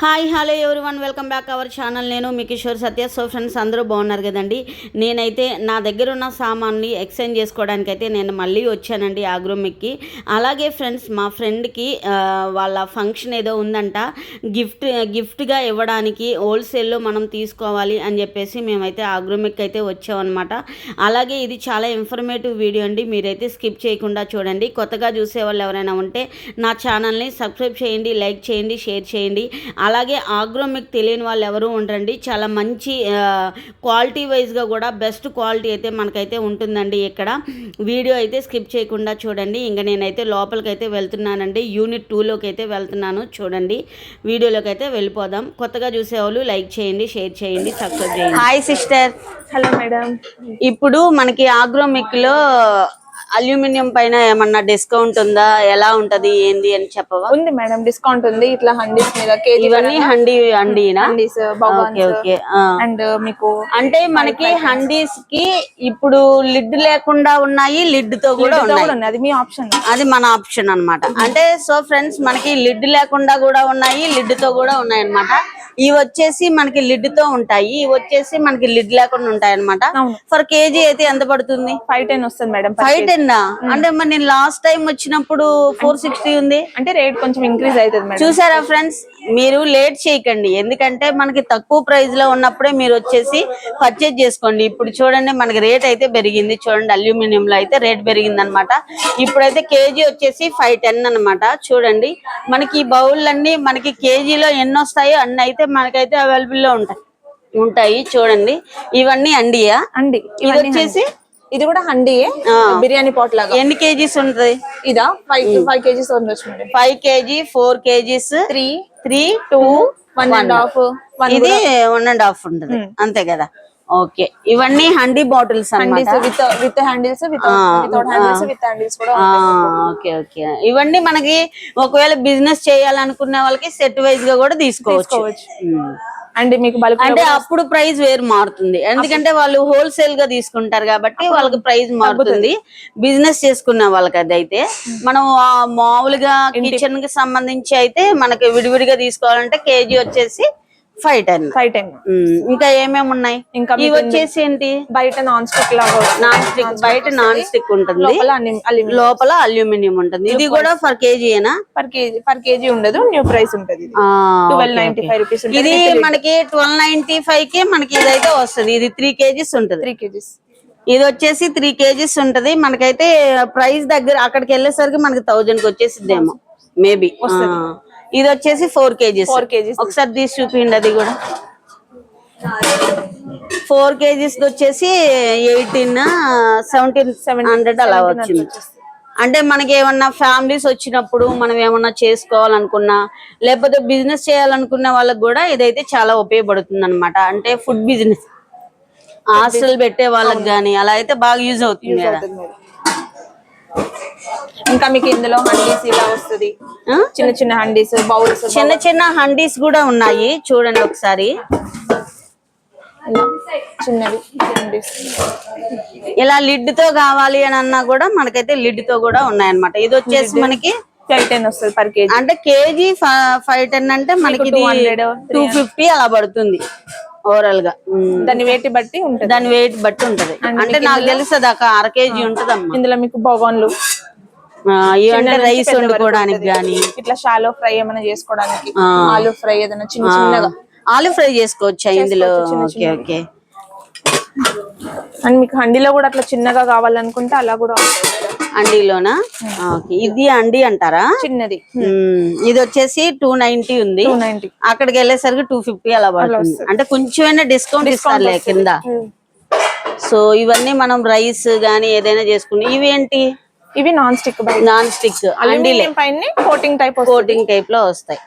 Hi hello everyone welcome back our channel. నేను మీ కిషోర్ సత్య. So friends అందరూ బాగున్నారు కదండి. నేనైతే నా దగ్గర ఉన్న సామాన్ని ఎక్స్చేంజ్ చేసుకోవడానికైతే నేను మళ్ళీ వచ్చానండి ఆగ్రోమిక్కి. అలాగే ఫ్రెండ్స్ మా ఫ్రెండ్కి వాళ్ళ ఫంక్షన్ ఏదో ఉందంట, గిఫ్ట్గా ఇవ్వడానికి హోల్సేల్లో మనం తీసుకోవాలి అని చెప్పేసి మేమైతే ఆగ్రోమిక్ అయితే వచ్చామన్నమాట. అలాగే ఇది చాలా ఇన్ఫర్మేటివ్ వీడియో అండి, మీరైతే స్కిప్ చేయకుండా చూడండి. కొత్తగా చూసే వాళ్ళు ఎవరైనా ఉంటే నా ఛానల్ని సబ్స్క్రైబ్ చేయండి, లైక్ చేయండి, షేర్ చేయండి. అలాగే ఆగ్రోమిక్ తెలియని వాళ్ళు ఎవరు ఉండరండి. చాలా మంచి క్వాలిటీ వైజ్గా కూడా బెస్ట్ క్వాలిటీ అయితే మనకైతే ఉంటుందండి. ఇక్కడ వీడియో అయితే స్కిప్ చేయకుండా చూడండి. ఇంకా నేనైతే లోపలికి అయితే వెళ్తున్నానండి, యూనిట్ 2లోకి అయితే వెళ్తున్నాను. చూడండి, వీడియోలోకి అయితే వెళ్ళిపోదాం. కొత్తగా చూసేవాళ్ళు లైక్ చేయండి, షేర్ చేయండి, సబ్స్క్రైబ్ చేయండి. Hi sister. Hello madam. ఇప్పుడు మనకి ఆగ్రోమిక్లో అల్యూమినియం పైన ఏమన్నా డిస్కౌంట్ ఉందా, ఎలా ఉంటది ఏంది అని చెప్పవా? ఉంది మేడం, డిస్కౌంట్ ఉంది. ఇట్లా హండీస్ మీద కేజీ ఇవన్నీ హండీనా? హండీస్ అండ్ మీకు అంటే మనకి హండీస్ కి ఇప్పుడు లిడ్ లేకుండా ఉన్నాయి, లిడ్ తో కూడా ఉన్నాయి. అది మీ ఆప్షన్, అది మన ఆప్షన్ అన్నమాట. అంటే సో ఫ్రెండ్స్ మనకి లిడ్ లేకుండా కూడా ఉన్నాయి, లిడ్ తో కూడా ఉన్నాయి అన్నమాట. ఇవి వచ్చేసి మనకి లిడ్ తో ఉంటాయి, ఇవి వచ్చేసి మనకి లిడ్ లేకుండా ఉంటాయి అన్నమాట. ఫర్ కేజీ అయితే ఎంత పడుతుంది? 510 వస్తుంది మేడం. 510 అంటే మరి నేను లాస్ట్ టైం వచ్చినప్పుడు 460 ఉంది. అంటే రేట్ కొంచెం ఇంక్రీజ్ అవుతుంది మేడం. చూసారా ఫ్రెండ్స్, మీరు లేట్ చేయకండి, ఎందుకంటే మనకి తక్కువ ప్రైస్ లో ఉన్నప్పుడే మీరు వచ్చేసి పర్చేజ్ చేసుకోండి. ఇప్పుడు చూడండి మనకి రేట్ అయితే పెరిగింది. చూడండి, అల్యూమినియం లో అయితే రేట్ పెరిగింది అనమాట. ఇప్పుడైతే కేజీ వచ్చేసి 510 అనమాట. చూడండి, మనకి ఈ బౌల్ అన్ని మనకి కేజీలో ఎన్ని వస్తాయో అన్ని అయితే మనకైతే అవైలబుల్ లో ఉంటాయి. చూడండి, ఇవన్నీ అండియా? అండి. ఇది వచ్చేసి ఇది కూడా హండీయే, బిర్యానీ పాట్ లాగా. ఎన్ని కేజీస్ ఉంటది? ఇదా 5 కేజీస్ ఉండొచ్చు మేడం. 5 KG, 4 kgs, 3, 2, 1.5. ఇది 1.5 ఉంటుంది అంతే కదా. ఓకే, ఇవన్నీ handi bottles with handles, without handles, with handles కూడా. ఓకే ఓకే, ఇవన్నీ మనకి ఒకవేళ బిజినెస్ చేయాలనుకునే వాళ్ళకి సెట్ వైజ్ గా కూడా తీసుకోవచ్చు. అండ్ మీకు బల్క్ అంటే అప్పుడు ప్రైస్ వేరు మారుతుంది, ఎందుకంటే వాళ్ళు హోల్సేల్ గా తీసుకుంటారు కాబట్టి వాళ్ళకి ప్రైస్ మారుతుంది. బిజినెస్ చేసుకున్న వాళ్ళకి అదైతే మనం మామూలుగా కిచెన్ కి సంబంధించి అయితే మనకి విడివిడిగా తీసుకోవాలంటే కేజీ వచ్చేసి 510. ఇంకా ఏమేమి ఉన్నాయి? ఇంకా ఇవి వచ్చేసి ఏంటి? బయట నాన్ స్టిక్ లాగా, బయట నాన్ స్టిక్ ఉంటుంది, లోపల అల్యూమినియం ఉంటుంది. ఇది కూడా ఫర్ కేజీనా? పర్ కేజీ ఉండదు, న్యూ ప్రైస్ ఉంటుంది. 1295 రూపీస్. ఇది మనకి 1295 కి మనకి ఇదైతే వస్తుంది. ఇది 3 కేజీస్ ఉంటుంది. 3 కేజీస్. ఇది వచ్చేసి 3 కేజీస్ ఉంటది. మనకైతే ప్రైస్ దగ్గర అక్కడికి వెళ్ళేసరికి మనకి 1000 కి వచ్చేసిద్దేమో మేబీ. ఇది వచ్చేసి 4 కేజీస్. ఒకసారి తీసి చూపించండి. అది కూడా 4 కేజీస్ వచ్చేసి 1700 అలా వచ్చింది. అంటే మనకి ఏమన్నా ఫ్యామిలీస్ వచ్చినప్పుడు మనం ఏమన్నా చేసుకోవాలనుకున్నా, లేకపోతే బిజినెస్ చేయాలనుకున్న వాళ్ళకి కూడా ఇదైతే చాలా ఉపయోగపడుతుంది అనమాట. అంటే ఫుడ్ బిజినెస్, హాస్టల్ పెట్టే వాళ్ళకి గానీ అలా అయితే బాగా యూజ్ అవుతుంది కదా. ఇంకా మీకు ఇందులో హండీస్ ఇలా వస్తుంది, చిన్న చిన్న హండీస్, బౌల్స్, చిన్న హండీస్ కూడా ఉన్నాయి. చూడండి ఒకసారి, చిన్నవి ఇలా లిడ్ తో కావాలి అని అన్నా కూడా మనకైతే లిడ్ తో కూడా ఉన్నాయన్నమాట. ఇది వచ్చేసి మనకి 510 వస్తుంది పర్ కేజీ. అంటే కేజీ 510 అంటే మనకి 250 అలా పడుతుంది ఓవరాల్ గా. దాని వెయిట్ బట్టి ఉంటుంది, దాని వెయిట్ బట్టి ఉంటది. అంటే నాకు తెలుసు దాకా 1/2 కేజీ ఉంటదమ్మా. ఇందులో మీకు బగోన్లు, ఇవంటే రైస్ వండుకోవడానికి గానీ, ఇట్లా షాలో ఫ్రై ఏమైనా చేసుకోవడానికి, ఆలు ఫ్రై ఏదైనా చిన్నగా ఆలు ఫ్రై చేసుకోవచ్చా ఇందులో? Okay okay. అండ్ మీకు హండీలో కూడా అట్లా చిన్నగా కావాలనుకుంటే అలా కూడా అండీలోనా? ఇది అండి అంటారా? చిన్నది. ఇది వచ్చేసి 290 ఉంది. అక్కడికి వెళ్ళేసరికి 250 అలా పడుతుంది. అంటే కొంచెమైనా డిస్కౌంట్ ఇస్తారులే కింద. సో ఇవన్నీ మనం రైస్ గానీ ఏదైనా చేసుకుని. ఇవేంటి? ఇవి నాన్ స్టిక్ కోటింగ్ టైప్ లో వస్తాయి.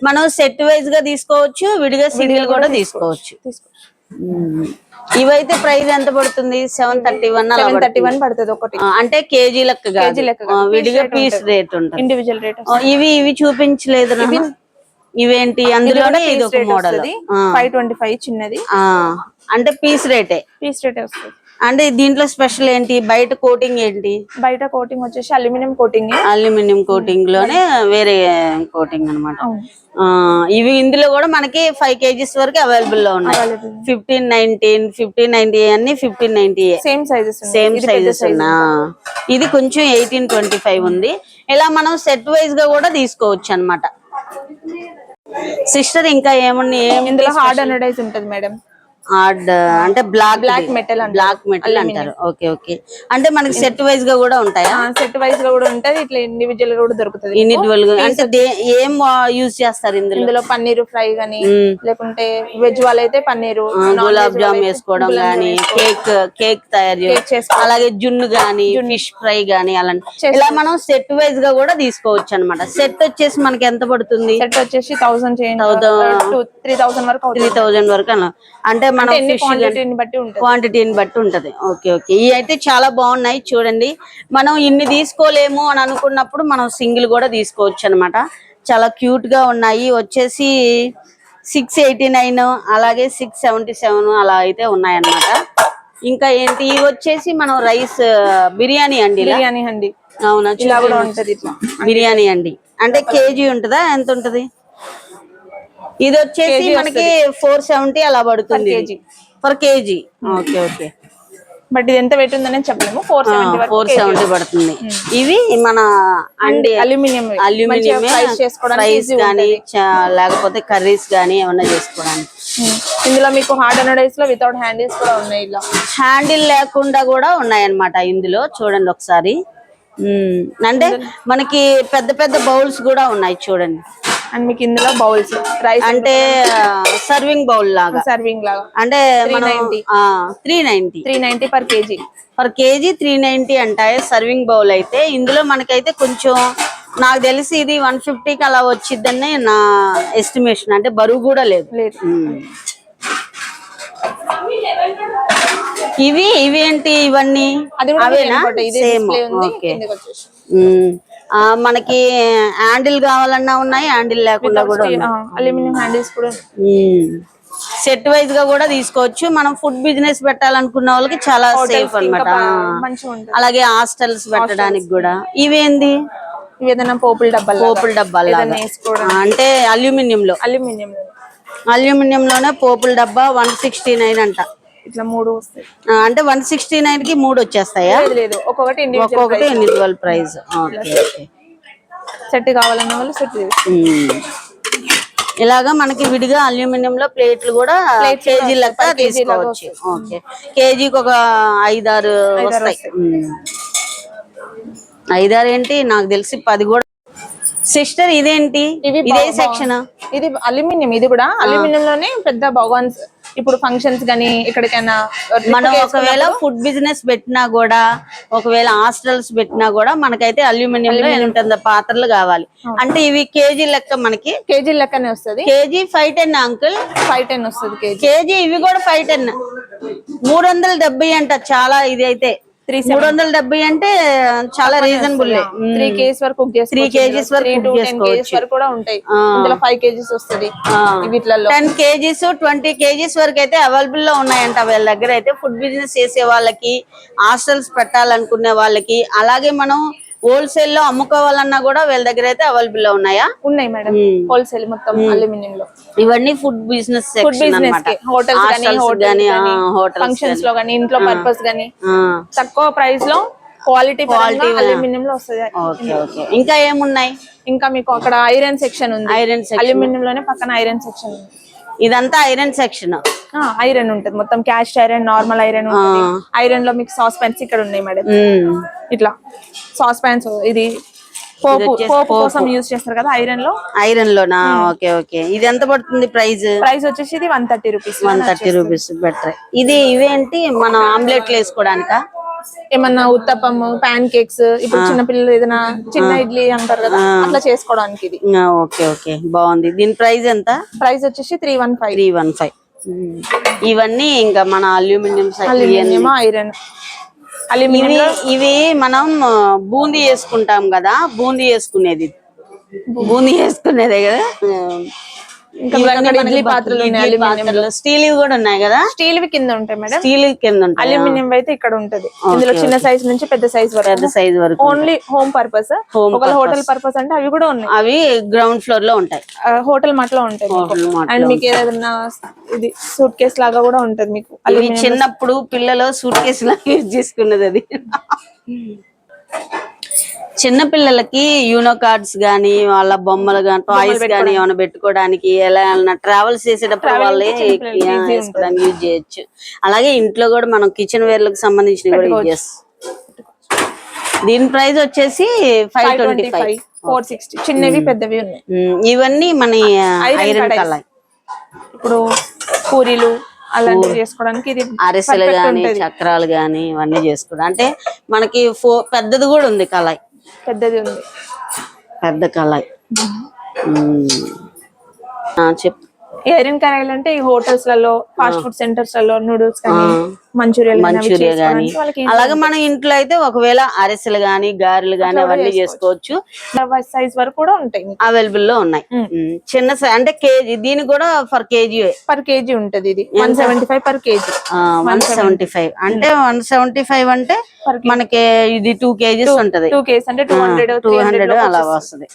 మనం సెట్ వైజ్ గా తీసుకోవచ్చు, విడిగా సింగిల్ కూడా తీసుకోవచ్చు. ఇవైతే ప్రైస్ ఎంత పడుతుంది? 731 పడుతుంది ఒకటి. అంటే కేజీ లెక్క, విడిగా పీస్ రేట్ ఉంటుంది, ఇండివిజువల్ రేట్. ఇవి చూపించలేదు. ఇవేంటి? అందులోనే ఇది ఒక మోడల్ 525 చిన్నది. అంటే పీస్ రేటే వస్తుంది. అంటే దీంట్లో స్పెషల్ ఏంటి, బయట కోటింగ్ ఏంటి? బయట కోటింగ్ వచ్చేసి అల్యూమినియం కోటింగ్. అల్యూమినియం కోటింగ్ లోనే వేరే కోటింగ్ అనమాట. ఇవి ఇందులో కూడా మనకి 5 kgs వరకు అవైలబుల్ లో ఉన్నాయి. 1519, 1590 అన్ని 1590 సేమ్ సైజెస్ ఉన్నా. ఇది కొంచెం 1825 ఉంది. ఇలా మనం సెట్ వైజ్ గా కూడా తీసుకోవచ్చు అన్నమాట. సిస్టర్ ఇంకా ఏమన్నా ఇందులో హార్డ్ అనడైజ్ ఉంటది మేడం. హార్డ్ అంటే బ్లాక్ మెటల్ అంటారు. Okay okay. అంటే మనకి సెట్ వైజ్ గా కూడా ఉంటాయా? సెట్ వైజ్ గా కూడా ఉంటది, ఇట్లా ఇండివిజువల్ గా కూడా దొరుకుతుంది. ఇండివిజువల్ గా అంటే ఏం యూజ్ చేస్తారు ఇందులో? పన్నీరు ఫ్రై గానీ, లేకుంటే వెజ్ వాళ్ళైతే పన్నీరు, గులాబ్ జామ్ వేసుకోవడం గానీ, కేక్ తయారు చేసుకోవడం, అలాగే జున్ను గానీ, ఫిష్ ఫ్రై గానీ అలాంటి ఇలా మనం సెట్ వైజ్ గా కూడా తీసుకోవచ్చు అన్నమాట. సెట్ వచ్చేసి మనకి ఎంత పడుతుంది? సెట్ వచ్చేసి 1000 3000 వరకు 3000 వరకు అలా. అంటే మనం క్వాంటిటీని బట్టి ఉంటది. Okay okay. ఇవి అయితే చాలా బాగున్నాయి చూడండి. మనం ఇన్ని తీసుకోలేము అని అనుకున్నప్పుడు మనం సింగిల్ కూడా తీసుకోవచ్చు అన్నమాట. చాలా క్యూట్ గా ఉన్నాయి. వచ్చేసి 689 అలాగే 677 అలా అయితే ఉన్నాయన్నమాట. ఇంకా ఏంటి, ఇవి వచ్చేసి మనం రైస్ బిర్యానీ అండి. అవునా, బిర్యానీ అండి. అంటే కేజీ ఉంటుందా, ఎంత ఉంటది? ఇది వచ్చేసి మనకి 470 అలా పడుతుంది per KG. Okay okay. But ఇది ఎంత వెయిట్ ఉందని చెప్పలేము. 470 పడుతుంది. ఇవి మన అల్యూమినియం ఫ్రైస్ గానీ లేకపోతే కర్రీస్ గానీ ఏమన్నా చేసుకోవడానికి. ఇందులో మీకు హార్డ్ అనడైస్ లో వితౌట్ హ్యాండిల్స్ కూడా ఉన్నాయి. ఇలా హ్యాండిల్ లేకుండా కూడా ఉన్నాయి అన్నమాట ఇందులో. చూడండి ఒకసారి. అంటే మనకి పెద్ద పెద్ద బౌల్స్ కూడా ఉన్నాయి చూడండి. అండ్ మీకు ఇందులో బౌల్స్ రైస్ అంటే సర్వింగ్ బౌల్ లాగా అంటే 390 పర్ కేజీ 390 అంటాయి సర్వింగ్ బౌల్ అయితే. ఇందులో మనకైతే కొంచెం నాకు తెలిసి ఇది 150కి అలా వచ్చిద్దని నా ఎస్టిమేషన్. అంటే బరువు కూడా లేదు. ఇవి ఏంటి ఇవన్నీ? అవేనా? సేమ్. ఓకే. మనకి హ్యాండిల్ కావాలన్నా ఉన్నాయి, హ్యాండిల్ లేకుండా కూడా అల్యూమినియం హ్యాండిల్స్ కూడా. సెట్ వైజ్ గా కూడా తీసుకోవచ్చు. మనం ఫుడ్ బిజినెస్ పెట్టాలనుకున్న వాళ్ళకి చాలా సేఫ్ అన్నమాట. అలాగే హాస్టల్స్ పెట్టడానికి కూడా. ఇవేంది? ఏదైనా పోపుల డబ్బాలు అంటే అల్యూమినియం లోనే పోపుల డబ్బా 169 అంట. ఇట్లా 3 వస్తాయి. అంటే 169 కి 3 వచ్చేస్తాయా? లేదు, ఒక్కొక్కటి ఇండివిజువల్ ప్రైస్. సెట్ కావాలన్న వాళ్ళు సెట్. ఇలాగా మనకి విడిగా అల్యూమినియం లో ప్లేట్లు కూడా కేజీ లెక్క తీసుకోవచ్చు. ఓకే. కేజీకి ఒక 5-6 వస్తాయి. 5-6 ఏంటి, నాకు తెలిసి 10 కూడా. సిస్టర్ ఇదేంటి? ఇదే సెక్షన్. ఇది అల్యూమినియం. ఇది కూడా అల్యూమినియం లోనే పెద్ద భగవాన్స్. ఇప్పుడు ఫంక్షన్స్ గానీ ఎక్కడికైనా మనం ఒకవేళ ఫుడ్ బిజినెస్ పెట్టినా కూడా, ఒకవేళ హాస్టల్స్ పెట్టినా కూడా మనకైతే అల్యూమినియం లో ఎంత పాత్రలు కావాలి. అంటే ఇవి కేజీ లెక్క, మనకి కేజీ లెక్కనే వస్తుంది. కేజీ 510 అంకుల్, 510 వస్తుంది కేజీ. ఇవి కూడా 510, 370 అంట. చాలా ఇది అయితే 370 అంటే చాలా రీజనబుల్. 3 kgs వరకు 3 kgs వరకు కూడా ఉంటాయి. ఇందులో 5 kgs వస్తుంది. 10 kgs 20 kgs వరకు అయితే అవైలబుల్ లో ఉన్నాయంట వీళ్ళ దగ్గర. అయితే ఫుడ్ బిజినెస్ చేసే వాళ్ళకి, హాస్టల్స్ పెట్టాలనుకునే వాళ్ళకి, అలాగే మనం హోల్సేల్ లో అమ్ముకోవాలన్నా కూడా వీళ్ళ దగ్గర అయితే అవైలబుల్ లో ఉన్నాయా? ఉన్నాయి మేడం. హోల్సేల్ మొత్తం అల్యూమినియం లో. ఇవన్నీ ఫుడ్ బిజినెస్ సెక్షన్ అన్నమాట. హోటల్స్ గానీ, ఫంక్షన్స్ లో గానీ, ఇంట్లో పర్పస్ గానీ తక్కువ ప్రైస్ లో క్వాలిటీ అల్యూమినియం లో వస్తుంది. Okay okay. ఇంకా ఏమున్నాయి? ఇంకా మీకు అక్కడ ఐరన్ సెక్షన్ ఉంది. అల్యూమినియం లోనే పక్కన ఐరన్ సెక్షన్ ఉంది. ఇదంతా ఐరన్ సెక్షన్. ఐరన్ ఉంటుంది మొత్తం. Cast iron, normal iron. Iron లో మీకు సాస్ పాన్స్ ఇక్కడ ఉన్నాయి మేడం. ఇట్లా సాస్ పాన్స్. ఇది పోపు కోసం యూజ్ చేస్తారు కదా ఐరన్ లోనా? Okay okay. ఇది ఎంత పడుతుంది ప్రైస్? వచ్చేసి ఇది 130 రూపీస్. 130 rupees better. ఇవేంటి మన ఆమ్లెట్లు వేసుకోవడానికా? ఏమన్నా ఉత్తప్పం, పాన్ కేక్స్, ఇప్పుడు చిన్న పిల్లలు ఏదైనా చిన్న ఇడ్లీ అంటారు కదా, అట్లా చేసుకోవడానికి ఇది. ఓకే ఓకే, బాగుంది. దీని ప్రైస్ ఎంత? ప్రైస్ వచ్చేసి 315. ఇవన్నీ ఇంకా మన అల్యూమినియం ఐరన్. ఇవి మనం బూందీ వేసుకుంటాం కదా, బూందీ వేసుకునేదే కదా. ఇంకా మీకు అక్కడ ఇడ్లీ పాత్రలు ఉన్నాయి, అల్యూమినియం స్టీల్ కూడా ఉన్నాయి కదా, స్టీల్ వి కింద ఉంటాయి మేడం, స్టీల్ కింద ఉంటాయి, అల్యూమినియం అయితే ఇక్కడ ఉంటది. ఇందులో చిన్న సైజ్ నుంచి పెద్ద సైజ్ వరకు, పెద్ద సైజ్ వరకు ఓన్లీ హోమ్ పర్పస్. ఒక హోటల్ పర్పస్ అంటే అవి కూడా ఉన్నాయి, అవి గ్రౌండ్ ఫ్లోర్ లో ఉంటాయి, హోటల్ మాట లో ఉంటాయి. అండ్ మీకు ఏదైనా ఇది సూట్ కేస్ లాగా కూడా ఉంటది మీకు. అవి చిన్నప్పుడు పిల్లలు సూట్ కేసు లాగా యూజ్ చేసుకున్నది అది. చిన్న పిల్లలకి యూనో కార్డ్స్ గానీ, వాళ్ళ బొమ్మలు గానీ, టాయ్స్ గానీ ఏమైనా పెట్టుకోవడానికి, ఎలా ట్రావెల్స్ చేసేటప్పుడు వాళ్ళే వేసుకోవడానికి యూజ్ చేయొచ్చు. అలాగే ఇంట్లో కూడా మనం కిచెన్ వేర్ లకు సంబంధించిన కూడా యూజ్ చేస్తాం. దీని ప్రైస్ వచ్చేసి 525, 460. చిన్నవి పెద్దవి ఉన్నాయి. ఇవన్నీ మన ఐరన్ కళాయి. ఇప్పుడు పూరీలు అలాంటివి చేసుకోవడానికి ఇది, అరిసెలు గానీ, చక్రాలు గానీ ఇవన్నీ చేసుకోవడం. అంటే మనకి పెద్దది కూడా ఉంది కళాయి, పెద్దది ఉంది, పెద్ద కళాయి. చెప్పు. ఐరన్ కడాయిలు అంటే ఈ హోటల్స్ లలో, ఫాస్ట్ ఫుడ్ సెంటర్స్ లలో నూడిల్స్ కానీ, మంచూరియా గానీ, అలాగే మన ఇంట్లో అయితే ఒకవేళ అరిసెలు గానీ, గారెలు గానీ అవన్నీ చేసుకోవచ్చు. సైజ్ వరకు కూడా ఉంటాయి, అవైలబుల్ లో ఉన్నాయి. చిన్న అంటే కేజీ, దీనికి కూడా పర్ కేజీ ఉంటది. ఇది 175 పర్ కేజీ. 175 అంటే 175 అంటే మనకి ఇది 2 kgs ఉంటది. 2 kgs అంటే 200 అలా వస్తుంది.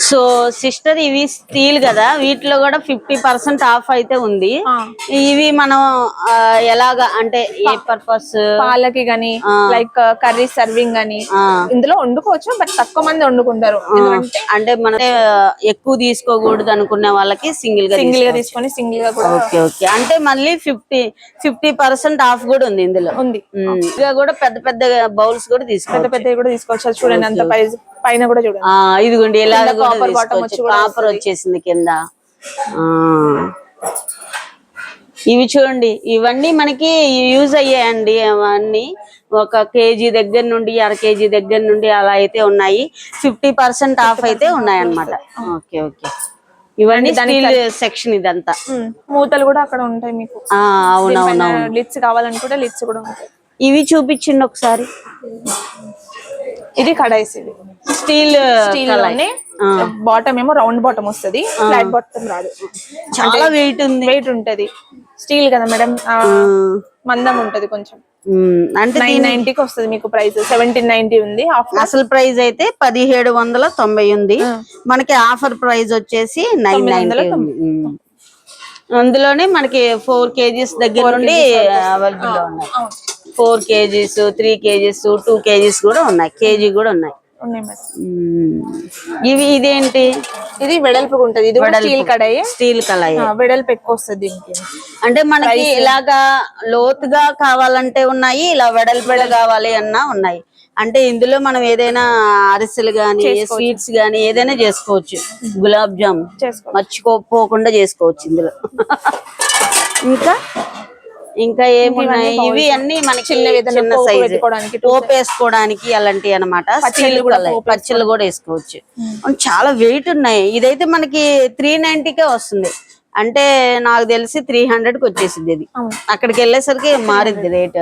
సో సిస్టర్, ఇవి స్టీల్ కదా, వీటిలో కూడా 50% ఆఫ్ అయితే ఉంది. ఇవి మనం ఎలాగా అంటే ఏ పర్పస్, పాలకి గానీ, లైక్ కర్రీ సర్వింగ్ గానీ ఇందులో వండుకోవచ్చు. బట్ తక్కువ మంది వండుకుంటారు, అంటే మనం ఎక్కువ తీసుకోకూడదు అనుకునే వాళ్ళకి సింగిల్ గా తీసుకొని సింగిల్ గా కూడా. Okay okay. అంటే మళ్ళీ 50% ఆఫ్ కూడా ఉంది ఇందులో. ఉంది. ఇంకా కూడా పెద్ద పెద్ద బౌల్స్ కూడా తీసుకోవచ్చు, పెద్దవి కూడా తీసుకోవచ్చు. చూడండి అంత పైన కూడా చూడండి. ఇదిగోండి ఇలా కాపర్ వచ్చేసింది కింద. ఇవి చూడండి, ఇవన్నీ మనకి యూజ్ అయ్యాయండి. అవన్నీ 1 kg దగ్గర నుండి 1/2 kg దగ్గర నుండి అలా అయితే ఉన్నాయి. 50% ఆఫ్ అయితే ఉన్నాయి అన్నమాట. Okay okay. ఇవన్నీ స్టీల్ సెక్షన్. ఇదంతా మూతలు కూడా అక్కడ ఉంటాయి మీకు. అవునవును. లిడ్స్ కావాలనుకుంటే లిడ్స్ కూడా ఉంటాయి. ఇవి చూపించండి ఒకసారి. ఇది కడాయిస్, ఇది స్టీల్ బాటమ్ ఏమో రౌండ్ బాటమ్ వస్తుంది, ఫ్లాట్ బాటమ్ రాదు. చాలా వెయిట్ ఉంటది. స్టీల్ కదా మేడం, మందం ఉంటది కొంచెం. అంటే 990కి వస్తుంది మీకు ప్రైస్. 1790 ఉంది. అసలు ప్రైస్ అయితే 1790 ఉంది. మనకి ఆఫర్ ప్రైస్ వచ్చేసి 990. అందులోనే మనకి 4 kgs దగ్గర నుండి అవైలబుల్ లో ఉన్నాయి. 4 kgs, 3 kgs, 2 kgs కూడా ఉన్నాయి, కేజీ కూడా ఉన్నాయి. ఇదేంటి? ఇది వెడల్పు ఉంటది. ఇది స్టీల్ కడాయి, వెడల్పు ఎక్కువ వస్తుంది. అంటే మనకి ఇలాగా లోతుగా కావాలంటే ఉన్నాయి, ఇలా వెడల్పు కావాలి అన్నా ఉన్నాయి. అంటే ఇందులో మనం ఏదైనా అరిసెలు గానీ, స్వీట్స్ గానీ ఏదైనా చేసుకోవచ్చు. గులాబ్ జామ్ మర్చిపోకుండా చేసుకోవచ్చు ఇందులో. ఇంకా ఏమున్నాయి? ఇవి అన్ని మనకి చిన్న సైజు పోపు వేసుకోవడానికి అలాంటివి అనమాట. పచ్చళ్ళు కూడా వేసుకోవచ్చు. చాలా వెయిట్ ఉన్నాయి. ఇదైతే మనకి 390కే వస్తుంది. అంటే నాకు తెలిసి 300కి వచ్చేసింది. ఇది అక్కడికి వెళ్ళేసరికి మారింది రేట్.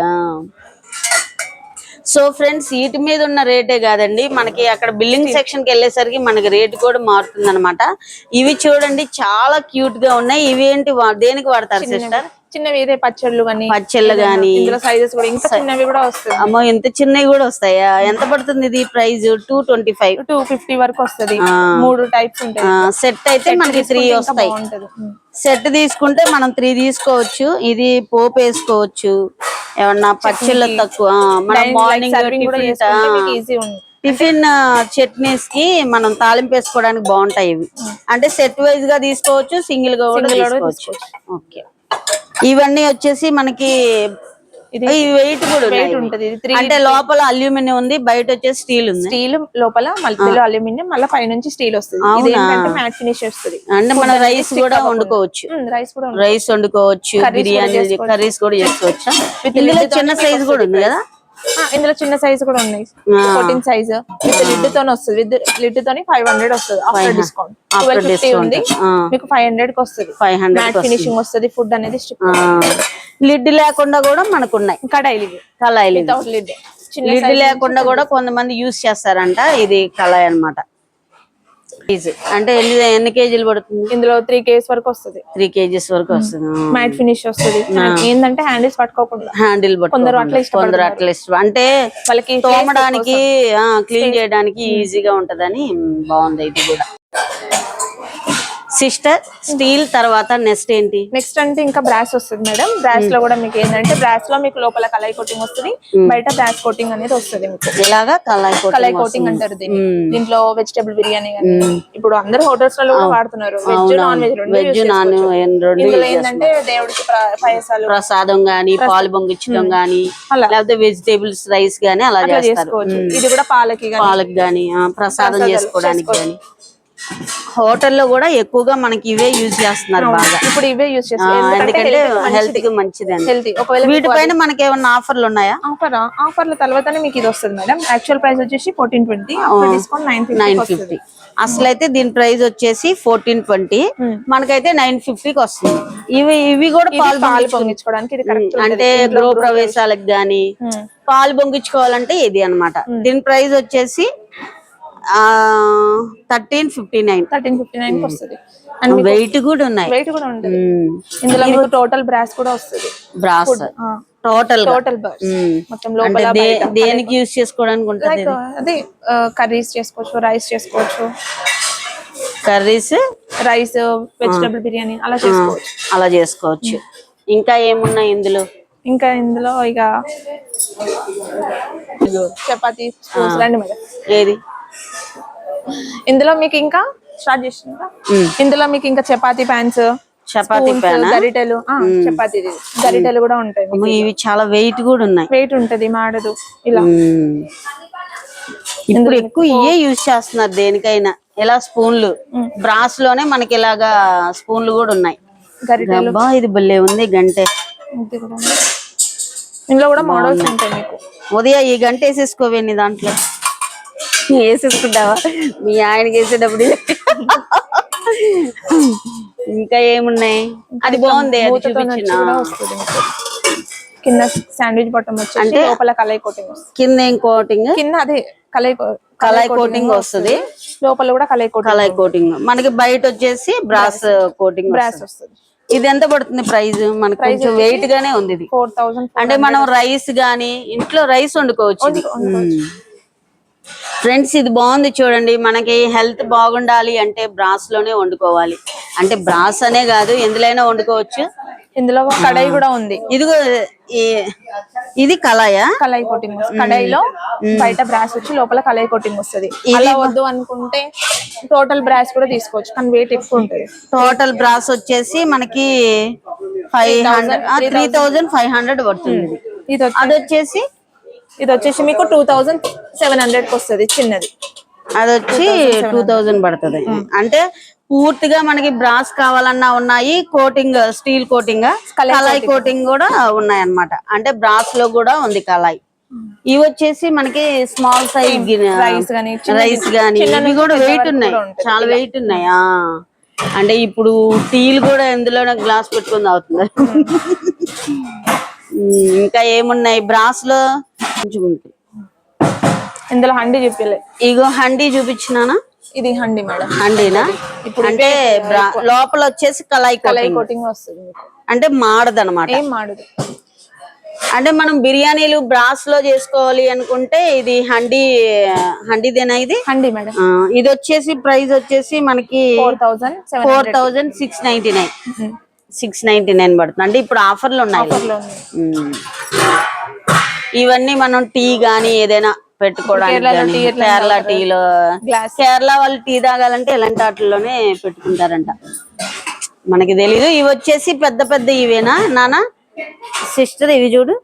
సో ఫ్రెండ్స్, వీటి మీద ఉన్న రేటే కాదండి, మనకి అక్కడ బిల్లింగ్ సెక్షన్ కి వెళ్ళేసరికి మనకి రేట్ కూడా మారుతుంది అనమాట. ఇవి చూడండి, చాలా క్యూట్ గా ఉన్నాయి. ఇవి ఏంటి, దేనికి వాడతారు సిస్టర్? చిన్నవి ఇదే పచ్చళ్ళు గానీ సైజెస్ కూడా ఇంకా చిన్నవి కూడా వస్తాయి. అమ్మో, ఇంత చిన్నవి కూడా వస్తాయా? ఎంత పడుతుంది ఇది ప్రైస్? 225, 250 వరకు వస్తుంది. 3 టైప్స్ ఉంటాయి. సెట్ అయితే మనకి 3 వస్తాయి. సెట్ తీసుకుంటే మనం 3 తీసుకోవచ్చు. ఇది పోపు వేసుకోవచ్చు, ఏమన్నా పచ్చళ్ళు తక్కువ. మనం మార్నింగ్ టిఫిన్ చట్నీస్ కి మనం తాలింపు వేసుకోవడానికి బాగుంటాయి ఇవి. అంటే సెట్ వైజ్ గా తీసుకోవచ్చు, సింగిల్ గా కూడా తీసుకోవచ్చు. ఓకే. ఇవన్నీ వచ్చేసి మనకి వెయిట్ కూడా ఉంటది. అంటే లోపల అల్యూమినియం ఉంది, బయట వచ్చేసి స్టీల్ ఉంది. స్టీల్ లోపల మధ్యలో అల్యూమినియం, మళ్ళీ పైనుంచి స్టీల్ వస్తుంది. మ్యాట్ ఫినిష్ వస్తుంది. అంటే మనం రైస్ కూడా వండుకోవచ్చు, రైస్ వండుకోవచ్చు, బిర్యానీ కర్రీస్ కూడా చేసుకోవచ్చు. ఇందులో చిన్న సైజ్ కూడా ఉంది కదా. ఇందులో చిన్న సైజ్ కూడా ఉన్నాయి. 14 సైజ్ విత్ లిడ్ తోనే వస్తుంది. విత్ లిడ్ తోని 500 వస్తుంది ఆఫ్టర్ డిస్కౌంట్. 1250 ఉంది, మీకు 500 కి వస్తుంది. 500 మ్యాట్ ఫినిషింగ్ వస్తుంది. ఫుడ్ అనేది లిడ్ లేకుండా కూడా మనకు ఉన్నాయి కడాయిలు. లిడ్ లేకుండా కూడా కొంతమంది యూజ్ చేస్తారంట. ఇది కళాయి అన్నమాట. అంటే ఎన్ని కేజీలు పడుతుంది? ఇందులో 3 kgs వరకు వస్తుంది. 3 kgs వరకు వస్తుంది. మ్యాట్ ఫినిష్ వస్తుంది. ఏంటంటే హ్యాండిల్స్ పట్టుకోకుండా, హ్యాండిల్ కొందరు అట్లా ఇష్టం అంటే వాళ్ళకి తోమడానికి క్లీన్ చేయడానికి ఈజీగా ఉంటదని బాగుంది ఇది కూడా. సిస్టర్ స్టీల్ తర్వాత నెక్స్ట్ ఏంటి? నెక్స్ట్ అంటే ఇంకా బ్రాస్ వస్తుంది మేడం. బ్రాస్ లో కూడా మీకు ఏంటంటే బ్రాస్ లో మీకు లోపల కలై కోటింగ్ వస్తుంది, బయట బ్రాస్ కోటింగ్ అనేది వస్తుంది మీకు. ఇలాగా కలై కోటింగ్ అంటారు దీన్ని. దీంట్లో వెజిటబుల్ బిర్యానీ కానీ ఇప్పుడు అందరు హోటల్స్ లో కూడా వాడుతున్నారు. వెజ్ నాన్ వెజ్ ఇందులో ఏంటంటే దేవుడికి ప్రసాదం గానీ, పాలు పొంగిచ్చడం గానీ, లేకపోతే వెజిటేబుల్స్ రైస్ గానీ అలా చేసుకోవచ్చు. ఇది కూడా పాలకి గానీ ప్రసాదం చేసుకోవడానికి గానీ. హోటల్లో కూడా ఎక్కువగా మనకి ఇవే యూజ్ చేస్తున్నారు బాగా. ఇప్పుడు ఇవే యూజ్ చేస్తారు ఎందుకంటే హెల్త్ కి మంచిది. వీటిపైన మనకి ఏమన్నా ఆఫర్లు ఉన్నాయా? ఆఫర్ల తర్వాతనే మీకు ఇది వస్తుంది మేడం. యాక్చువల్ ప్రైస్ వచ్చేసి 1420, డిస్కౌంట్ 950. అసలైతే దీని ప్రైస్ వచ్చేసి 1420, మనకైతే 950కి వస్తుంది. ఇవి కూడా పాలు పొంగించుకోవడానికి అంటే గృహ ప్రవేశాలకు గానీ పాలు పొంగించుకోవాలంటే ఇది అన్నమాట. దీని ప్రైస్ వచ్చేసి 1359 వస్తుంది. వెయిట్ కూడా ఉన్నాయి. ఇందులో మీకు టోటల్ బ్రాస్ కూడా వస్తుంది. బ్రాస్ టోటల్ మొత్తం లోపల దేనికి యూజ్ చేసుకోవడానికి ఉంటుంది? అదే కర్రీస్ చేసుకోవచ్చు, రైస్ చేసుకోవచ్చు, రైస్ వెజిటబుల్ బిర్యానీ అలా చేసుకోవచ్చు. ఇంకా ఏమున్నాయి ఇందులో? ఇంకా ఇందులో ఇక చపాతీ రండి మేడం. ఏది ఇందులో మీకు ఇంకా స్టార్ట్ చేసిన ఇందులో మీకు ఇంకా చపాతీ ప్యాన్స్, గరిటెలు, గరిటెలు కూడా ఉంటాయి. ఇవి చాలా వెయిట్ కూడా ఉన్నాయి. వెయిట్ ఉంటది, మాడదు. ఇలా ఇప్పుడు ఎక్కువ ఇవే యూజ్ చేస్తున్నారు దేనికైనా. ఇలా స్పూన్లు బ్రాస్ లోనే మనకి ఇలాగా స్పూన్లు కూడా ఉన్నాయి. గరిటెలు ఇది భలే ఉంది గంటె. ఇందులో కూడా మోడల్స్ ఉంటాయి మీకు. ఉదయం ఈ గంట వేసేసుకోవేండి దాంట్లో వేసేసుకుంటావా? మీ ఆయనకి వేసేటప్పుడు. ఇంకా ఏమున్నాయి? అది బాగుంది, అది చూపించిన. కింద శాండ్విచ్ బాటమ్ వచ్చి అంటే లోపల కలై కోటింగ్ వస్తుంది. కింద ఏం కోటింగ్? కింద అదే కలై కోటింగ్ వస్తుంది, లోపల కూడా కలై కోటింగ్. మనకి బయట వచ్చేసి బ్రాస్ కోటింగ్ వస్తుంది. ఇది ఎంత పడుతుంది ప్రైస్? మనకి కొంచెం వెయిట్ గానే ఉంది ఇది. 4000. అంటే మనం రైస్ గానీ ఇంట్లో రైస్ వండుకోవచ్చు. ఫ్రెండ్స్ ఇది బాగుంది చూడండి. మనకి హెల్త్ బాగుండాలి అంటే బ్రాస్ లోనే వండుకోవాలి. అంటే బ్రాస్ అనే కాదు, ఎందులోనైనా వండుకోవచ్చు. ఇందులో కడాయి కూడా ఉంది. ఇది కళాయి కోటింగ్. కడాయిలో బయట బ్రాస్ వచ్చి లోపల కళాయి కోటింగ్ వస్తుంది. అలా వద్దు అనుకుంటే టోటల్ బ్రాస్ కూడా తీసుకోవచ్చు, కానీ వెయిట్ ఎక్కువ ఉంటుంది. టోటల్ బ్రాస్ వచ్చేసి మనకి 3500 పడుతుంది. ఇది వచ్చేసి మీకు 2700 వస్తుంది చిన్నది. అది వచ్చి 2000 పడుతుంది. అంటే పూర్తిగా మనకి బ్రాస్ కావాలన్నా ఉన్నాయి, కోటింగ్ స్టీల్ కోటింగ్, కళాయి కోటింగ్ కూడా ఉన్నాయి అన్నమాట. అంటే బ్రాస్ లో కూడా ఉంది కళాయి. ఇవి వచ్చేసి మనకి స్మాల్ సైజ్ రైస్ గానీ ఇవి కూడా వెయిట్ ఉన్నాయి, చాలా వెయిట్ ఉన్నాయి. అంటే ఇప్పుడు టీలు కూడా ఎందులో గ్లాస్ పెట్టుకుని తాగుతున్నారు. ఇంకా ఏమున్నాయి బ్రాస్ లో? ఇందులో హండీ చూపిలే. ఇగో హండీ చూపించినానా? ఇది హండీ మేడం. హండీనా? ఇప్పుడు అంటే లోపల వచ్చేసి కళాయి కోటింగ్ వస్తుంది. అంటే మాడదు అనమాట. ఏం మాడదు. అంటే మనం బిర్యానీలు బ్రాస్ లో చేసుకోవాలి అనుకుంటే ఇది హండీదేనా? ఇది హండీ మేడం. ఇది వచ్చేసి ప్రైస్ వచ్చేసి మనకి 4699 పడుతుంది. అంటే ఇప్పుడు ఆఫర్లు ఉన్నాయి. ఇవన్నీ మనం టీ గానీ ఏదైనా పెట్టుకోవడానికి, కేరళ టీలో కేరళ వాళ్ళు టీ తాగాలంటే ఇలాంటి వాటిల్లోనే పెట్టుకుంటారంట. మనకి తెలీదు. ఇవి వచ్చేసి పెద్ద పెద్ద ఇవేనా నానా? సిస్టర్ ఇవి చూడు,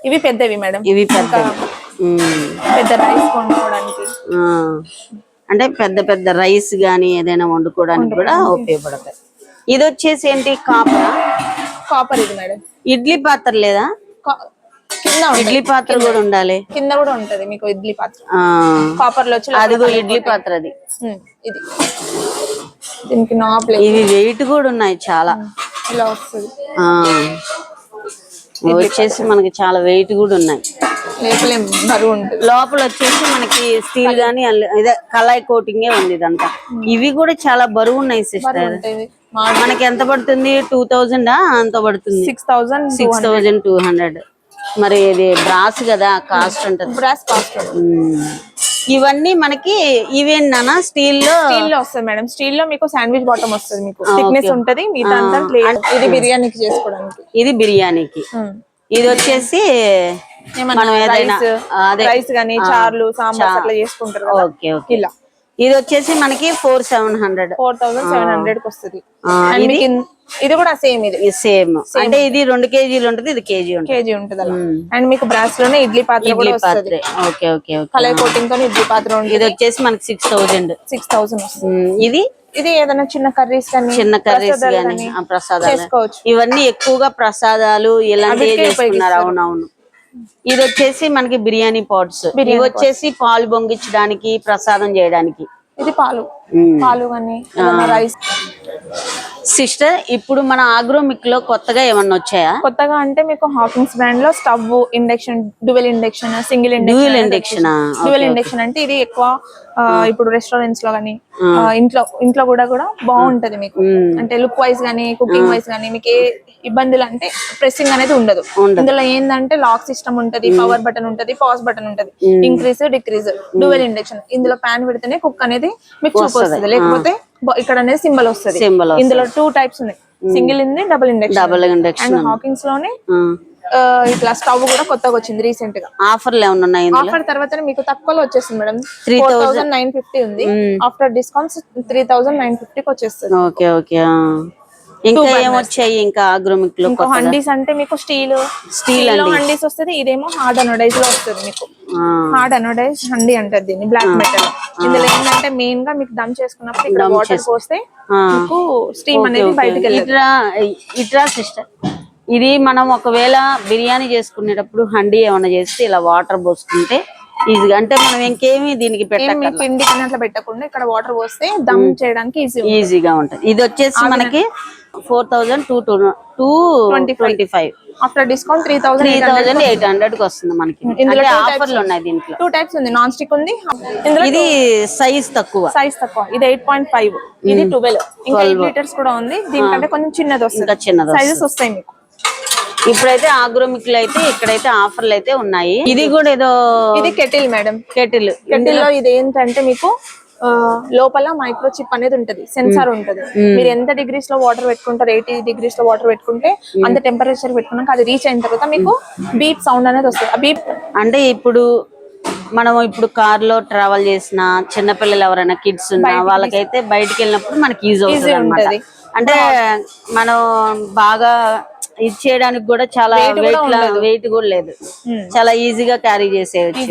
ఇవి పెద్దవి మేడం. ఇవి పెద్ద రైస్ వండుకోవడానికి, అంటే పెద్ద పెద్ద రైస్ గానీ ఏదైనా వండుకోవడానికి కూడా ఉపయోగపడతాయి. ఇది వచ్చేసి ఏంటి? కాపర్. ఇది మేడం ఇడ్లీ పాత్ర లేదా? ఇడ్లీ పాత్ర కూడా ఉండాలి. కింద కూడా ఉంటది మీకు ఇడ్లీ పాత్ర. కాపర్ లో వచ్చి అదిగో ఇడ్లీ పాత్ర. అది ఇది దీనికి నాబ్. ఇవి వెయిట్ కూడా ఉన్నాయి చాలా. ఇలా వస్తుంది. వచ్చేసి మనకి చాలా వెయిట్ కూడా ఉన్నాయి. లేపలేం, బరువు ఉంటుంది. లోపల వచ్చేసి మనకి స్టీల్ గానీ ఇదే కళాయి కోటింగే ఉంది ఇదంతా. ఇవి కూడా చాలా బరువు ఉన్నాయి సిస్టర్. ఉంటాయి. మనకి ఎంత పడుతుంది? 2000 అంత పడుతుంది. 6200. మరి ఇది బ్రాస్ కదా, కాస్ట్ ఉంటుంది. Brass cost. ఇవన్నీ మనకి ఇవేనా స్టీల్ లో వస్తుంది మేడం. స్టీల్ లో మీకు శాండ్విచ్ బాటమ్ వస్తుంది, మీకు థిక్నెస్ ఉంటది. మిగతా అంతా ప్లేన్. ఇది బిర్యానీకి చేసుకోవడానికి. ఇది బిర్యానీకి. ఇది వచ్చేసి మనం ఏదైనా రైస్ గానీ చార్లు సాంబార్ అట్లా చేసుకుంటారు కదా. Okay okay. ఇలా ఇది వచ్చేసి మనకి 4700 కి వస్తుంది. ఇది కూడా సేమ్. ఇది సేమ్ అంటే ఇది 2 కేజీలు ఉంటుంది, ఇది కేజీ ఉంటుంది అలా. అండ్ మీకు బ్రాస్ లోనే ఇడ్లీ పాత్ర కూడా వస్తుంది. Okay okay. కళాయి కోటింగ్ తో ఇడ్లీ పాత్ర ఉంటుంది. ఇది వచ్చేసి మనకి 6000 వస్తుంది. ఇది ఏదైనా చిన్న కర్రీస్ కానీ ప్రసాదాలు చేసుకోవచ్చు. ఇవన్నీ ఎక్కువగా ప్రసాదాలు ఇలాంటివి చేసుకున్నారు. అవునవును. ఇది వచ్చేసి మనకి బిర్యానీ పాట్స్. ఇవి వచ్చేసి పాలు పొంగించడానికి, ప్రసాదం చేయడానికి. ఇది పాలు కానీ రైస్. సిస్టర్, ఇప్పుడు మన ఆగ్రోమిక్ లో కొత్తగా ఏమన్నా వచ్చాయా? కొత్తగా అంటే మీకు హాకిన్స్ బ్రాండ్ లో stove, induction, dual induction, single induction. Dual induction అంటే ఇది ఎక్కువ ఇప్పుడు రెస్టారెంట్స్ లో గానీ ఇంట్లో కూడా బాగుంటది మీకు. అంటే లుక్ వైజ్ గానీ కుకింగ్ వైజ్ గానీ మీకు ఏ ఇబ్బందులు అంటే ప్రెస్సింగ్ అనేది ఉండదు. ఇందులో ఏంటంటే లాక్ సిస్టమ్ ఉంటది, పవర్ బటన్ ఉంటది, పాజ్ బటన్ ఉంటది, ఇంక్రీజ్ డిక్రీజ్. డ్యూయల్ ఇండక్షన్ ఇందులో ప్యాన్ పెడితేనే కుక్ అనేది మీకు చూపిస్తుంది, లేకపోతే ఇక్కడ అనేది సింబల్ వస్తుంది. ఇందులో 2 టైప్స్ ఉన్నాయి, సింగిల్ ఉంది, డబుల్ ఇండక్షన్. అండ్ హాకిన్స్ లోనే ఇట్లా స్టవ్ కూడా కొత్తగా వచ్చింది రీసెంట్ గా. ఆఫర్లు ఏమన్నా ఉన్నాయి? ఆఫర్ తర్వాత మీకు తక్కువలో వచ్చేస్తుంది మేడం. 4950 ఉంది. ఆఫ్టర్ డిస్కౌంట్స్ 3950 కి వచ్చేస్తుంది. Okay okay. ఇంకా ఏమొచ్చాయి? ఇంకా ఆగ్రోమిక్ లో హండీస్ అంటే మీకు స్టీల్ లో హండీస్ వస్తుంది. ఇదేమో హార్డ్ అనోడైజ్ లో వస్తుంది మీకు. హార్డ్ అనోడైజ్ హండీ అంటారు దీన్ని, బ్లాక్ మెటల్. ఇందులో ఏంటంటే మెయిన్ గా మీకు దమ్ చేసుకున్నప్పుడు ఇక్కడ వాటర్ పోస్తే మీకు స్టీమ్ అనేది బయటకు వెళ్ళదు. ఇట్రా సిస్టర్, ఇది మనం ఒకవేళ బిర్యానీ చేసుకునేటప్పుడు హండీ ఏమైనా చేస్తే ఇలా వాటర్ పోసుకుంటే ఈజీగా, అంటే మనం ఇంకేమి దీనికి పిండి అట్లా పెట్టకుండా ఇక్కడ వాటర్ పోస్తే దమ్ చేయడానికి ఈజీగా ఉంటది. ఇది వచ్చేసి మనకి 4225. ఆఫ్టర్ డిస్కౌంట్ 3800 కి వస్తుంది మనకి. ఇందులో ఆఫర్లు ఉన్నాయి. దీంట్లో 2 టైప్స్ ఉంది, నాన్ స్టిక్ ఉంది. ఇది సైజ్ తక్కువ. ఇది 8.5, ఇది 12. ఇంకా 8 లీటర్స్ కూడా ఉంది. దీనికంటే కొంచెం చిన్నది వస్తుంది, సైజెస్ వస్తాయి మీకు. ఇప్పుడైతే ఆగ్రోమిక్ లో అయితే ఇక్కడైతే ఆఫర్లు అయితే ఉన్నాయి. ఇది కూడా ఏదో, ఇది కెటిల్ మేడం. కెటిల్ లో ఇది ఏంటంటే మీకు లోపల మైక్రో చిప్ అనేది ఉంటది, సెన్సార్ ఉంటది. మీరు ఎంత డిగ్రీస్ లో వాటర్ పెట్టుకుంటారు, 80 degrees లో వాటర్ పెట్టుకుంటే అంత టెంపరేచర్ పెట్టుకున్నాక అది రీచ్ అయిన తర్వాత మీకు బీప్ సౌండ్ అనేది వస్తుంది. ఆ బీప్ అంటే మనం ఇప్పుడు కార్ లో ట్రావెల్ చేసిన చిన్నపిల్లలు ఎవరైనా కిడ్స్ ఉన్నా వాళ్ళకైతే బయటకు వెళ్ళినప్పుడు మనకి ఈజీ అవుతుంది. అంటే మనం బాగా ఇది చేయడానికి కూడా చాలా వెయిట్ కూడా లేదు, చాలా ఈజీగా క్యారీ చేసేయచ్చు.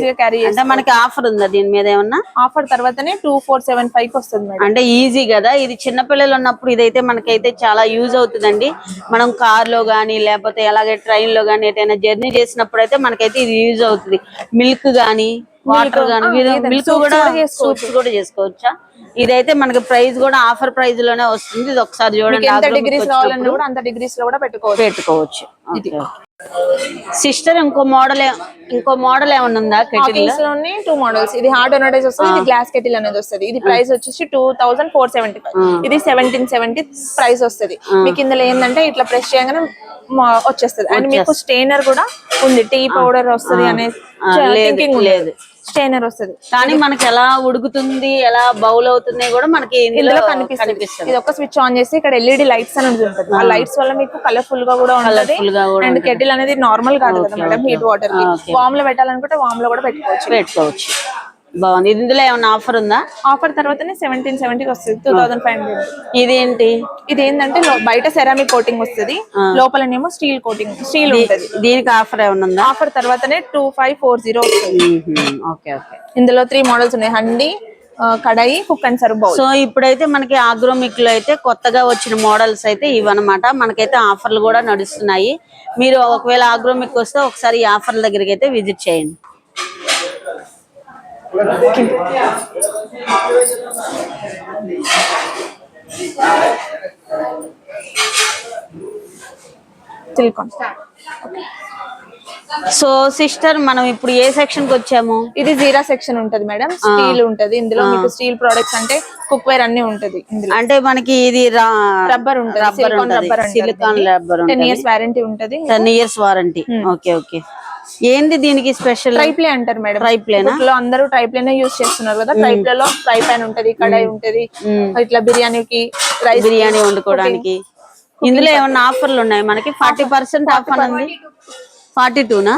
అంటే మనకి ఆఫర్ ఉందా దీని మీద ఏమన్నా? ఆఫర్ తర్వాతనే 2475 కి వస్తుంది. అంటే ఈజీ కదా ఇది. చిన్నపిల్లలు ఉన్నప్పుడు ఇదైతే మనకైతే చాలా యూజ్ అవుతుందండి. మనం కార్ లో గానీ లేకపోతే అలాగే ట్రైన్ లో గానీ ఏదైనా జర్నీ చేసినప్పుడు అయితే మనకైతే ఇది యూజ్ అవుతుంది. మిల్క్ గానీ వాటర్ గానీ, మిల్క్ కూడా సూప్స్ కూడా చేసుకోవచ్చా? ఇదైతే మనకి ప్రైస్ కూడా ఆఫర్ ప్రైస్ లోనే వస్తుంది. ఇది ఒకసారి చూడండి. ఎంత డిగ్రీస్ కావాలన్నా కూడా అంత డిగ్రీస్ లో కూడా పెట్టుకోవచ్చు. సిస్టర్, ఇంకో మోడల్ ఏమన్నా ఉందా? కెటిల్స్ లోనే 2 మోడల్స్. ఇది హార్డ్ అనోడైజ్ వస్తుంది, ఇది గ్లాస్ కెటిల్ అనేది వస్తుంది. ఇది ప్రైస్ వచ్చేసి 2475. ఇది 1770 ప్రైస్ వస్తుంది. మీకు ఇందులో ఏంటంటే ఇట్లా ప్రెస్ చేయగానే వచ్చేస్తుంది. అండ్ మీకు స్టెయినర్ కూడా ఉంది, టీ పౌడర్ వస్తుంది అనే థింకింగ్ లేదు. స్టెయినర్ వస్తుంది, కానీ మనకి ఎలా ఉడుకుతుంది, ఎలా బౌల్ అవుతుంది కూడా మనకి ఇందులో కనిపిస్తుంది. ఇది ఒక స్విచ్ ఆన్ చేసి ఇక్కడ ఎల్ఈడి లైట్స్ అనేది ఉంటుంది. ఆ లైట్స్ వల్ల మీకు కలర్ఫుల్ గా కూడా ఉంటుంది. అండ్ కెటిల్ అనేది నార్మల్ కాదు కదా మేడం, హీట్ వాటర్ కి వామ్ లో పెట్టాలనుకుంటే వామ్ లో కూడా పెట్టుకోవచ్చు. బాగుంది. ఇందులో ఏమన్నా ఆఫర్ ఉందా? ఆఫర్ తర్వాతనే 1770 వస్తుంది, 2500. ఇదేంటి? ఇదేంటంటే బయట సెరామిక్ కోటింగ్ వస్తుంది, లోపలనేమో స్టీల్ కోటింగ్, స్టీల్ ఉంటది. దీనికి ఆఫర్ ఏమన్నా ఉందా? ఆఫర్ తర్వాతనే 2540 వస్తుంది. Okay okay. ఇందులో 3 మోడల్స్ ఉన్నాయి, handi, kadai, cook and serve bowl. So ఇప్పుడైతే మనకి ఆగ్రోమిక్ లో అయితే కొత్తగా వచ్చిన మోడల్స్ అయితే ఇవన్నమాట. మనకైతే ఆఫర్లు కూడా నడుస్తున్నాయి. మీరు ఒకవేళ ఆగ్రోమిక్ వస్తే ఒకసారి ఈ ఆఫర్ల దగ్గరికి అయితే విజిట్ చేయండి. సిలికాన్ సో సిస్టర్ మనం ఇప్పుడు ఏ సెక్షన్ కి వచ్చాము? ఇది జీరా సెక్షన్ ఉంటది మేడం, స్టీల్ ఉంటది ఇందులో. మీకు స్టీల్ ప్రొడక్ట్స్ అంటే కుక్ వేర్ అన్ని ఉంటది ఇందులో. అంటే మనకి ఇది రబ్బర్ ఉంటది, సిలికాన్ రబ్బర్ 10 years వారంటీ ఉంటది, 10 years వారంటీ. Okay okay. ఏంది దీనికి స్పెషల్? ట్రైప్లే అంటారు మేడం. ట్రైప్లేనా? అందరూ ట్రైప్లేనే యూజ్ చేస్తున్నారు కదా. ట్రైప్లలో ఫ్రై పాన్ ఉంటది, కడాయి ఉంటది, ఇట్లా బిర్యానీకి రైస్ బిర్యానీ వండుకోవడానికి. ఇందులో ఏమన్నా ఆఫర్లు ఉన్నాయి మనకి? 40% ఆఫర్ ఉంది. 42నా?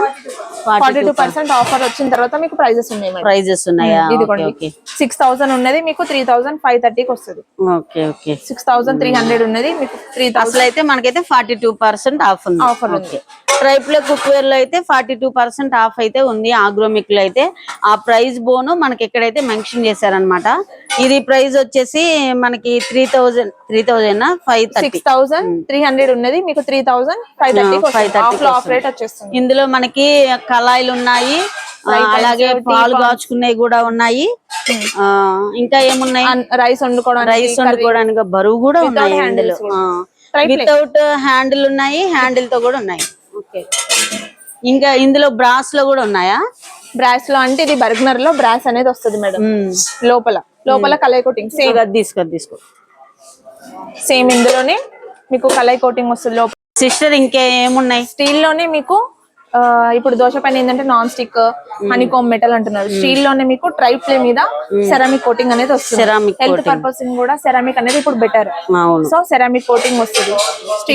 42% ఆఫర్ వచ్చిన తర్వాత మీకు ప్రైజెస్ ఉన్నాయి మేడం. ప్రైజెస్ ఉన్నాయా? ఇదిగోండి 6000 ఉన్నది మీకు 3530కి వస్తుంది. Okay okay. 6300 ఉన్నది మీకు 3000. అసలు అయితే మనకైతే 42% ఆఫ్ ఉంది. ఆఫర్ ఉంది. ట్రైప్లే కుక్ వేర్ లో అయితే 42% ఆఫ్ అయితే ఉంది. ఆగ్రోమిక్ లో అయితే ఆ ప్రైస్ బోను మనకి ఎక్కడైతే మెన్షన్ చేశారనమాట. ఇది ప్రైస్ వచ్చేసి మనకి 6300 ఉన్నది మీకు 3530 ఆఫ్ రేట్ వచ్చేస్తుంది. ఇందులో మనకి కళాయిలు ఉన్నాయి, అలాగే పాలు కాచుకునేవి కూడా ఉన్నాయి. ఇంకా ఏమున్నాయి? రైస్ వండుకోవడానికి బరువు కూడా ఉన్నాయి ఇందులో. వితౌట్ హ్యాండిల్ ఉన్నాయి, హ్యాండిల్ తో కూడా ఉన్నాయి. ఓకే. ఇంకా ఇందులో బ్రాస్ లో కూడా ఉన్నాయా? బ్రాస్ లో అంటే ఇది బర్గనర్ లో బ్రాస్ అనేది వస్తుంది మేడం. లోపల కలై కోటింగ్ సేమ్. తీసుకో. సేమ్ ఇందులోనే మీకు కలై కోటింగ్ వస్తుంది లోపల. సిస్టర్ ఇంకా ఏమున్నాయి? స్టీల్ లోనే మీకు ఇప్పుడు దోశ పైన ఏంటంటే నాన్ స్టిక్, హనీకోమ్ మెటల్ అంటున్నారు. స్టీల్ లోనే మీకు ట్రైప్లే మీద సెరామిక్ కోటింగ్ అనేది వస్తుంది. హెల్త్ పర్పస్ కూడా సెరామిక్ అనేది ఇప్పుడు బెటర్. సో సెరామిక్ కోటింగ్ వస్తుంది.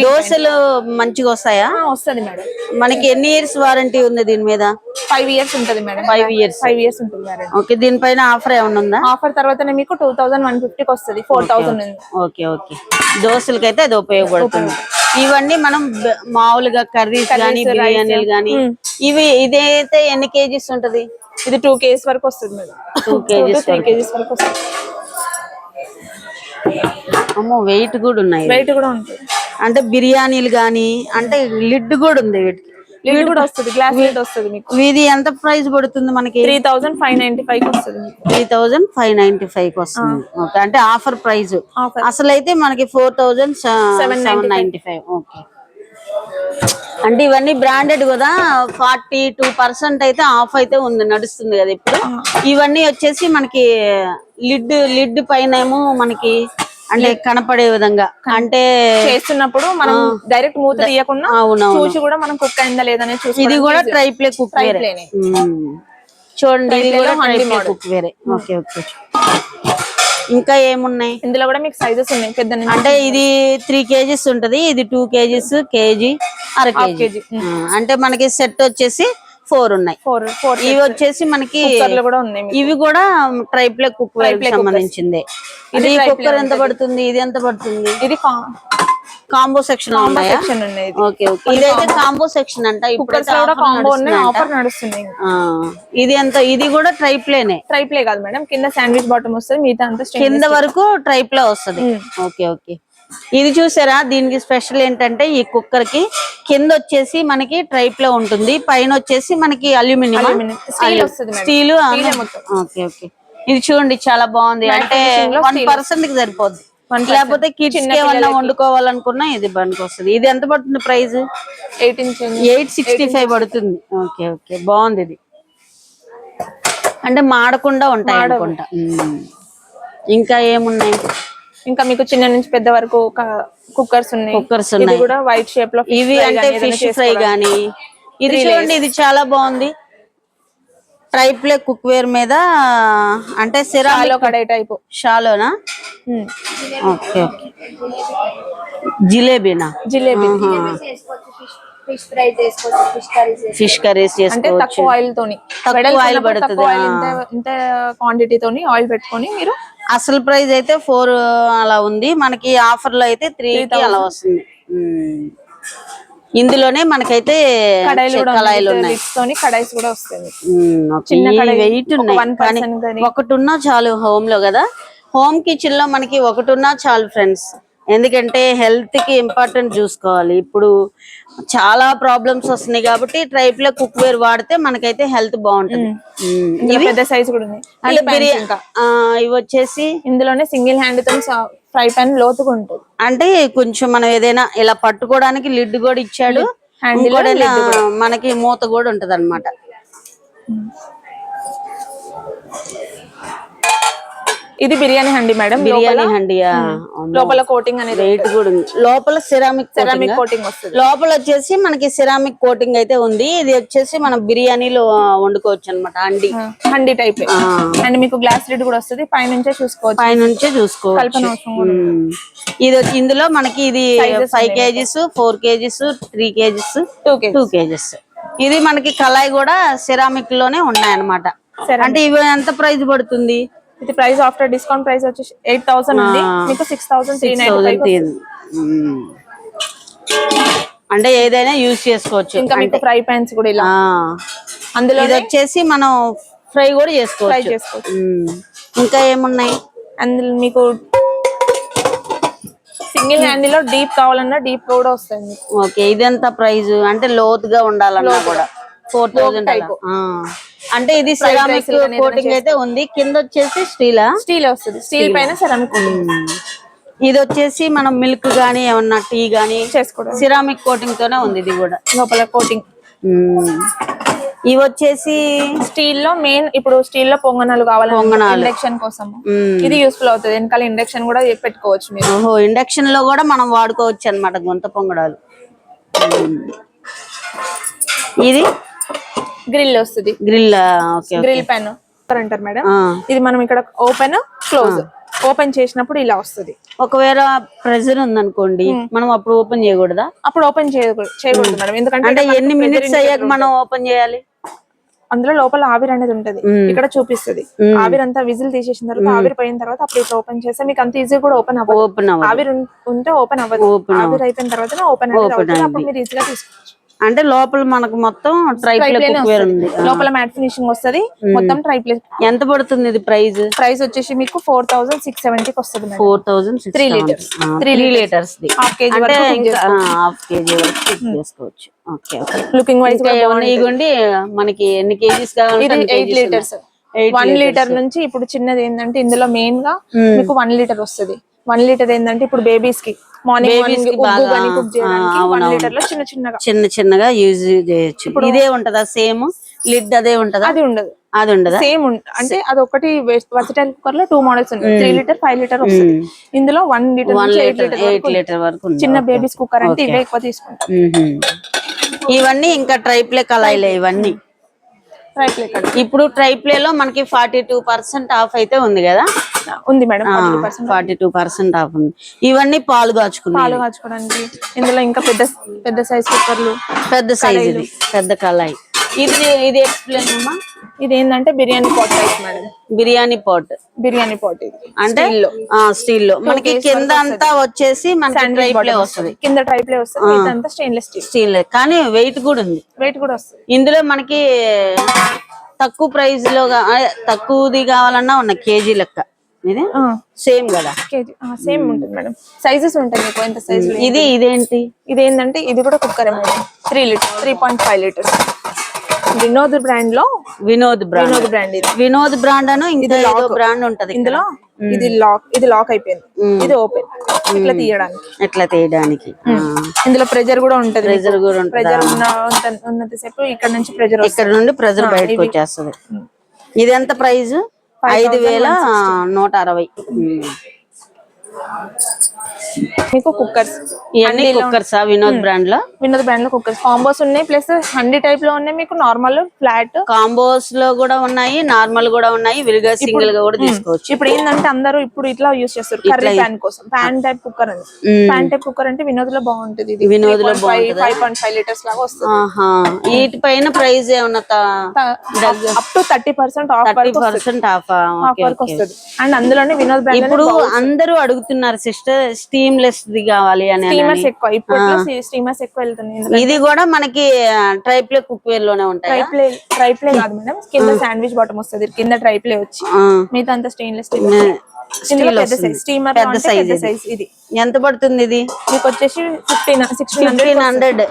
దోశలు మంచిగా వస్తాయా? వస్తుంది మేడం. మనకి ఎన్ని ఇయర్స్ వారంటీ ఉంది దీని మీద? 5 years ఉంటుంది మేడం. 5 years ఉంటుంది మేడం. ఓకే. దీనిపైన ఆఫర్ ఏమన్నా ఉందా? ఆఫర్ తర్వాతనే మీకు 2150కి వస్తుంది. 4000 ఉంది. Okay okay. దోశలకైతే అది ఉపయోగపడుతుంది. ఇవన్నీ మనం మామూలుగా కర్రీస్ గానీ, బిర్యానీలు గానీ, ఇదైతే ఎన్ని కేజీస్ ఉంటది? ఇది 2 kgs వరకు వస్తుంది మేడం. 2 kgs 3 kgs వరకు వస్తుంది. అమ్మో, వెయిట్ కూడా ఉన్నాయి. వెయిట్ కూడా ఉంటుంది. అంటే బిర్యానీలు గానీ, అంటే లిడ్ కూడా ఉంది వీటికి. లిడ్ కూడా వస్తుంది, గ్లాస్ లిడ్ వస్తుంది మీకు. ఇది ఎంత ప్రైస్ పడుతుంది మనకి? 3595కి వస్తుంది. 3595కి వస్తుంది. ఓకే. అంటే ఆఫర్ ప్రైస్. అసలు అయితే మనకి 4795. ఓకే. అంటే ఇవన్నీ బ్రాండెడ్ కదా. 42% అయితే ఆఫ్ అయితే ఉంది, నడుస్తుంది కదా ఇప్పుడు. ఇవన్నీ వచ్చేసి మనకి లిడ్ పైన ఏమో మనకి అంటే కనపడే విధంగా, అంటే చేస్తున్నప్పుడు మనం డైరెక్ట్ మూత తీయకుండా చూసి కూడా మనం కుక్ అయిందా లేదనే చూసి. ఇది కూడా ట్రైప్లే కుక్ వేరే చూడండి. ఇది కూడా ట్రైప్లే కుక్ వేరే. Okay okay. ఇంకా ఏమున్నాయి? ఇందులో కూడా మీకు సైజెస్ ఉన్నాయి పెద్ద. అంటే ఇది 3 kgs ఉంటది, ఇది 2 kgs, కేజీ, అర కేజీ. అంటే మనకి సెట్ వచ్చేసి 4 ఉన్నాయి. ఇవి వచ్చేసి మనకి కూడా ఉన్నాయి. ఇవి కూడా ట్రైప్లే కుక్ వేర్ సంబంధించింది. ఇది కుక్కర్ ఎంత పడుతుంది? ఇది ఎంత పడుతుంది? ఇది కాంబో సెక్షన్ ఉన్నాయా? Okay okay. ఇదైతే కాంబో సెక్షన్ అంట. ఇప్పుడు ఆఫర్ నడుస్తుంది. ఇది ఎంత? ఇది కూడా ట్రైప్లేనే. ట్రైప్లే కాదు మేడం, కింద శాండ్విచ్ బాటమ్ వస్తుంది, మిగతా అంతా కింద వరకు ట్రైప్లే వస్తుంది. Okay okay. ఇది చూసారా? దీనికి స్పెషల్ ఏంటంటే ఈ కుక్కర్ కి కింద వచ్చేసి మనకి ట్రైప్లే ఉంటుంది, పైన వచ్చేసి మనకి అల్యూమినియం స్టీల్. Okay okay. ఇది చూడండి చాలా బాగుంది. అంటే 1% కి సరిపోద్ది. లేకపోతే కిడ్స్ కి ఏమన్నా వండుకోవాలనుకున్నా ఇది బండికి వస్తుంది. ఇది ఎంత పడుతుంది ప్రైస్? 865 పడుతుంది. Okay okay. బాగుంది ఇది. అంటే మాడకుండా ఉంటాయి అనుకుంటా. ఇంకా ఏమున్నాయి? ఇంకా మీకు చిన్న నుంచి పెద్ద వరకు కుక్కర్స్ ఉన్నాయి. ఇది కూడా వైట్ షేప్ లో. ఇవి అంటే ఫిష్ ఫ్రై గానీ. ఇది చూడండి, ఇది చాలా బాగుంది. ట్రైప్లే కుక్ వేర్ మీద అంటే సెరామిక్ కడాయి టైప్. షాలోనా? Okay okay. జిలేబీనా? జిలేబీ. ఫిష్ కర్రీస్ చేసుకోవచ్చు. తక్కువ ఆయిల్ తోని, ఆయిల్ పడుతుంది. ఇంత క్వాంటిటీ తోని ఆయిల్ పెట్టుకొని మీరు. అసలు ప్రైస్ అయితే 4 అలా ఉంది, మనకి ఆఫర్ లో అయితే 3కి అలా వస్తుంది. ఇందులోనే మనకైతే కళాయిలు ఉన్నాయి. కడాయిస్ కూడా వస్తుంది. వెయిట్ ఉన్నాయి, ఒకటి ఉన్నా చాలు హోమ్ లో కదా. హోమ్ కిచెన్ లో మనకి ఒకటి ఉన్నా చాలు ఫ్రెండ్స్. ఎందుకంటే హెల్త్ కి ఇంపార్టెంట్ చూసుకోవాలి. ఇప్పుడు చాలా ప్రాబ్లమ్స్ వస్తున్నాయి కాబట్టి ట్రైప్లే కుక్ వేర్ వాడితే మనకైతే హెల్త్ బాగుంటుంది. పెద్ద సైజ్ కూడా ఉంది. ఇవి వచ్చేసి ఇందులోనే సింగిల్ హ్యాండ్ తో ఫ్రై పాన్ లోతుగా ఉంటుంది. అంటే కొంచెం మనం ఏదైనా ఇలా పట్టుకోవడానికి లిడ్ కూడా ఇచ్చాడు. Handle ఇంకోటి మనకి మూత కూడా ఉంటది అనమాట. ఇది బిర్యానీ హండి మేడం. బిర్యానీ హండియా? లోపల కోటింగ్ అనేది వెయిట్ కూడా ఉంది. లోపల సిరామిక్ కోటింగ్ వస్తుంది. లోపల వచ్చేసి మనకి సిరామిక్ కోటింగ్ అయితే ఉంది. ఇది వచ్చేసి మనం బిర్యానీలో వండుకోవచ్చు అనమాట. హండి టైప్. అండ్ మీకు గ్లాస్ లిడ్ కూడా వస్తుంది. పైనుంచే చూసుకోవచ్చు. ఇది ఇందులో మనకి ఇది 5 kgs, 4 kgs, 3 kgs, 2 kgs. ఇది మనకి కళాయి కూడా సిరామిక్ లోనే ఉన్నాయి అనమాట. అంటే ఇవి ఎంత ప్రైస్ పడుతుంది? ఇది ప్రైస్ ఆఫ్టర్ డిస్కౌంట్ ప్రైస్ వచ్చేసి 8,000 ఉంది. మీకు 6,395. అంటే ఏదైనా యూజ్ చేసుకోవచ్చు. ఇంకా మీకు ఫ్రై పాన్స్ కూడా ఇలా అందులో ఇది వచ్చేసి మనం ఫ్రై కూడా చేసుకోవచ్చు. ఇంకా ఏమున్నాయి అందులో? మీకు సింగిల్ హ్యాండ్ లో డీప్ కావాలన్నా డీప్ కూడా వస్తుంది. ఓకే, ఇది ఎంత ప్రైస్? అంటే లోతుగా ఉండాలన్నా కూడా 4,000. అంటే ఇది సెరామిక్ కోటింగ్ అయితే ఉంది. కింద వచ్చేసి స్టీల్ వస్తుంది. స్టీల్ పైన సెరామిక్. ఇది వచ్చేసి మనం మిల్క్ గానీ ఏమన్నా టీ గానీ చేసుకోవడం సిరామిక్ కోటింగ్ తోనే ఉంది. ఇది కూడా లోపల కోటింగ్. ఇవి వచ్చేసి స్టీల్ లో మెయిన్ ఇప్పుడు స్టీల్ లో పొంగనాలు కావాలి, ఇండక్షన్ కోసం ఇది యూస్ఫుల్ అవుతుంది. వెనకాల ఇండక్షన్ కూడా పెట్టుకోవచ్చు మీరు. ఓహో, ఇండక్షన్ లో కూడా మనం వాడుకోవచ్చు అన్నమాట గుంత పొంగడాలు. ఇది గ్రిల్ వస్తుంది. గ్రిల్ పెన్ అంటారు మేడం. ఇది మనం ఇక్కడ ఓపెన్ క్లోజ్ చేసినప్పుడు ఇలా వస్తుంది. ఒకవేళ ప్రెజర్ ఉందనుకోండి, మనం అప్పుడు ఓపెన్ చేయకూడదా? అప్పుడు ఓపెన్ చేయకూడదు మేడం. ఎందుకంటే ఎన్ని మినిట్స్ అయ్యాక మనం ఓపెన్ చేయాలి? అందులో లోపల ఆవిరి అనేది ఉంటది. ఇక్కడ చూపిస్తుంది. ఆవిరి అంతా విజిల్ తీసేసిన తర్వాత ఆవిరి పోయిన తర్వాత అప్పుడు ఇట్లా ఓపెన్ చేస్తే మీకు అంత ఈజీ కూడా ఓపెన్ అవ్వదు. ఆవిరి ఉంటే ఓపెన్ అవ్వదు. ఆవిరి అయిపోయిన తర్వాత ఓపెన్ అప్పుడు మీరు ఈజీగా తీసుకోవచ్చు. అంటే లోపల మనకు మొత్తం ఉంది. లోపల మ్యాట్ ఫినిషింగ్ వస్తుంది. మొత్తం ట్రైప్లేట్. ఎంత పడుతుంది ఇది ప్రైస్ వచ్చేసి మీకు 4,670 వస్తుంది. 4,670. 3 లీటర్స్ హాఫ్ కేజీ వరకు చేసుకోవచ్చు. ఓకే, లుకింగ్ వైజ్ ఇగోండి మనకి ఎన్ని కేజీస్ కావాలి? 8 లీటర్స్. 1 లీటర్ నుంచి ఇప్పుడు చిన్నది ఏంటంటే ఇందులో మెయిన్ గా మీకు 1 లీటర్ వస్తుంది. 1 లీటర్ ఏంటంటే ఇప్పుడు బేబీస్ కి మార్నింగ్ కుక్ చేయడానికి 1 లీటర్ లో చిన్నగా యూజ్ చేయొచ్చు. ఇదే ఉంటదా సేమ్ లిడ్? అదే ఉంటదా? అది ఉండదా? సేమ్ అంటే అది ఒకటి వర్సిటైల్ కుక్కర్ లో 2 మోడల్స్ ఉన్నాయి. 3 లీటర్ 5 లీటర్ వస్తుంది. ఇందులో 1 లీటర్ 8 లీటర్ వరకు చిన్న బేబీస్ కుక్కర్ అంటే ఇవే ఎక్కువ తీసుకుంటాం. ఇవన్నీ ఇంకా ట్రైప్లే కళాయిలే ఇవన్నీ. ఇప్పుడు ట్రైప్లే లో మనకి 42% ఆఫ్ అయితే ఉంది కదా? ఉంది మేడం. 42% ఆఫ్ ఉంది. ఇవన్నీ పాలు కాచుకోవడానికి. ఇందులో ఇంకా పెద్ద సైజ్ కుక్కర్లు, పెద్ద సైజ్ పెద్ద కళాయి. ఇది ఎక్స్ప్లెయిన్ అమ్మా. ఇది ఏంటంటే biryani pot type madam. Biryani pot ఇది అంటే స్టీల్ లో మనకి కింద అంతా వచ్చేసి మనకి ట్రైప్లే వస్తుంది. కింద ట్రైప్లే వస్తుంది. ఇదంతా స్టెయిన్లెస్ స్టీల్ కానీ వెయిట్ కూడా ఉంది. వస్తుంది. ఇందులో మనకి తక్కువ ప్రైస్ లో తక్కువది కావాలన్నా ఉన్న కేజీ లెక్క. ఇది సేమ్ కదా? సేమ్ ఉంటుంది మేడం. సైజెస్ ఉంటాయి మీకు ఎంత సైజ్. ఇదేంటి? ఇదేంటంటే ఇది కూడా cooker madam. 3 litre 3.5 litres. Vinod brand లో వినోద్ బ్రాండ్ అను ఇంకా బ్రాండ్ ఉంటది ఇందులో. ఇది లాక్ అయిపోయింది. ఇది ఓపెన్. ఇట్లా తీయడానికి ఇందులో ప్రెజర్ కూడా ఉంటది. ప్రెజర్ ఉన్నంతసేపు ఇక్కడ నుండి ప్రెజర్ బయటకు వచ్చేస్తుంది. ఇది ఎంత ప్రైస్? 5,160. మీకు కుక్కర్స్ ఇవన్నీ కుక్కర్స్ వినోద్ బ్రాండ్ లో కుక్కర్స్ కాంబోస్ ఉన్నాయి. ప్లస్ హండీ టైప్ లో ఉన్నాయి. మీకు నార్మల్ ఫ్లాట్ కాంబోస్ లో కూడా ఉన్నాయి, నార్మల్ కూడా ఉన్నాయి, విడిగా సింగిల్ గా కూడా తీసుకోవచ్చు. ఇప్పుడు ఏంటంటే అందరూ ఇప్పుడు ఇట్లా యూస్ చేస్తారు కర్రీ ప్యాన్ కోసం. ప్యాన్ టైప్ కుక్కర్ అని. ప్యాన్ టైప్ కుక్కర్ అంటే వినోద్ లో బాగుంటది. ఇది వినోద్ లో 5.5 లీటర్స్ లాగా వస్తుంది. వీటి పైన ప్రైస్ ఏమన్నా అప్ టు 30% ఆఫ్ వస్తుంది. అండ్ అందులోనే వినోద్ బ్రాండ్. ఇప్పుడు అందరూ అడుగుతున్నారు సిస్టర్ స్టీమ్లెస్ ది కావాలి అని. స్టీమర్స్ ఎక్కువ ఇప్పుడు స్టీమర్స్ ఎక్కువ వెళ్తున్నాయి. ఇది కూడా మనకి ట్రైప్లే కుక్ వేర్ లోనే ఉంటాయి. ట్రైప్లే కాదు మేడం. కింద శాండ్విచ్ బాటమ్ వస్తుంది. కింద ట్రైప్లే వచ్చి మిగతా అంతా స్టెయిన్లెస్ స్టీమర్ పెద్ద సైజ్. ఇది ఎంత పడుతుంది? ఇది మీకు వచ్చేసి 1,500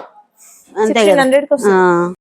అంతే కదా?